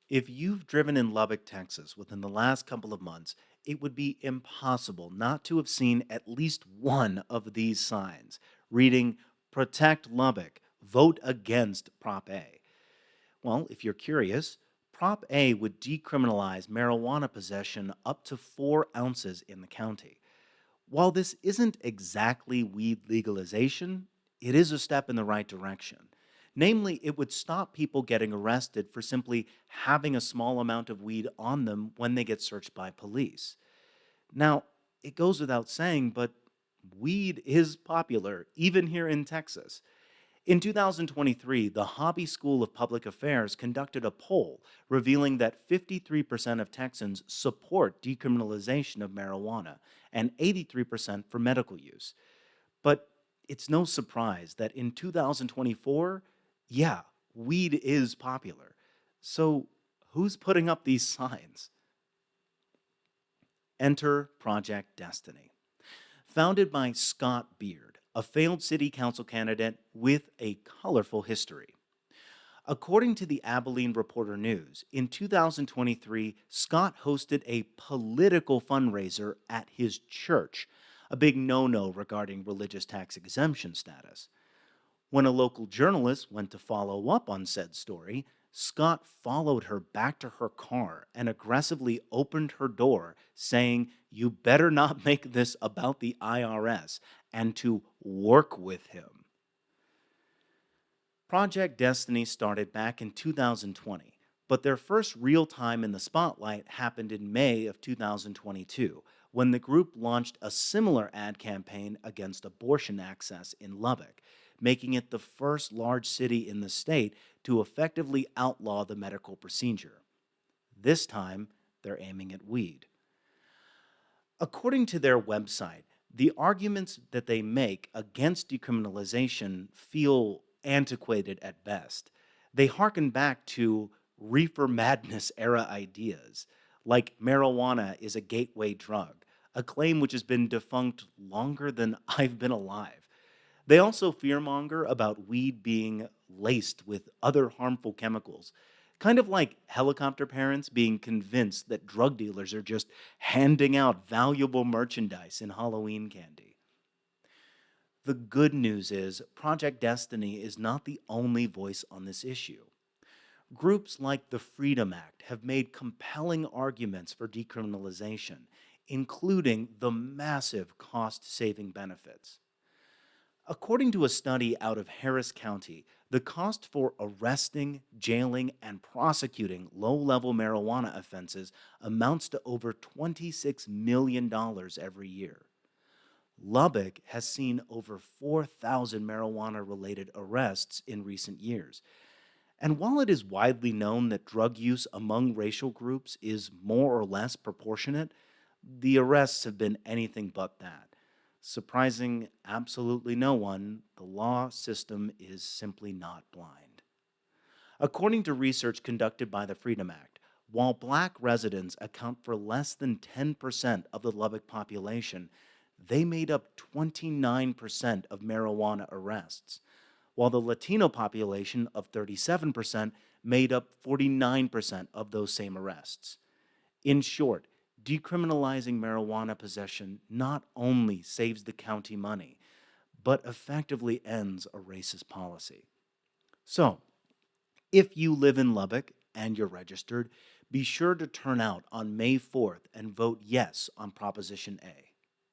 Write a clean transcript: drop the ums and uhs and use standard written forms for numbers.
If you've driven in Lubbock, Texas within the last couple of months, it would be impossible not to have seen at least one of these signs reading, Protect Lubbock, vote against Prop A. Well, if you're curious, Prop A would decriminalize marijuana possession up to 4 ounces in the county. While this isn't exactly weed legalization, it is a step in the right direction. Namely, it would stop people getting arrested for simply having a small amount of weed on them when they get searched by police. Now, it goes without saying, but weed is popular, even here in Texas. In 2023, the Hobby School of Public Affairs conducted a poll revealing that 53% of Texans support decriminalization of marijuana and 83% for medical use. But it's no surprise that in 2024, yeah, weed is popular. So who's putting up these signs? Enter Project Destiny. Founded by Scott Beard, a failed city council candidate with a colorful history. According to the Abilene Reporter News, in 2023, Scott hosted a political fundraiser at his church, a big no no regarding religious tax exemption status. When a local journalist went to follow up on said story, Scott followed her back to her car and aggressively opened her door, saying, "You better not make this about the IRS," and to work with him. Project Destiny started back in 2020, but their first real time in the spotlight happened in May of 2022 when the group launched a similar ad campaign against abortion access in Lubbock, making it the first large city in the state to effectively outlaw the medical procedure. This time, they're aiming at weed. According to their website, the arguments that they make against decriminalization feel antiquated at best. They harken back to reefer madness era ideas, like marijuana is a gateway drug, a claim which has been defunct longer than I've been alive. They also fearmonger about weed being laced with other harmful chemicals, kind of like helicopter parents being convinced that drug dealers are just handing out valuable merchandise in Halloween candy. The good news is Project Destiny is not the only voice on this issue. Groups like the Freedom Act have made compelling arguments for decriminalization, including the massive cost saving benefits. According to a study out of Harris County, the cost for arresting, jailing, and prosecuting low level marijuana offenses amounts to over $26 million every year. Lubbock has seen over 4,000 marijuana related arrests in recent years. And while it is widely known that drug use among racial groups is more or less proportionate, the arrests have been anything but that. Surprising absolutely no one, the law system is simply not blind. According to research conducted by the Freedom Act, while black residents account for less than 10% of the Lubbock population, they made up 29% of marijuana arrests, while the Latino population of 37% made up 49% of those same arrests. In short, decriminalizing marijuana possession not only saves the county money, but effectively ends a racist policy. So, if you live in Lubbock and you're registered, be sure to turn out on May 4th and vote yes on Proposition A.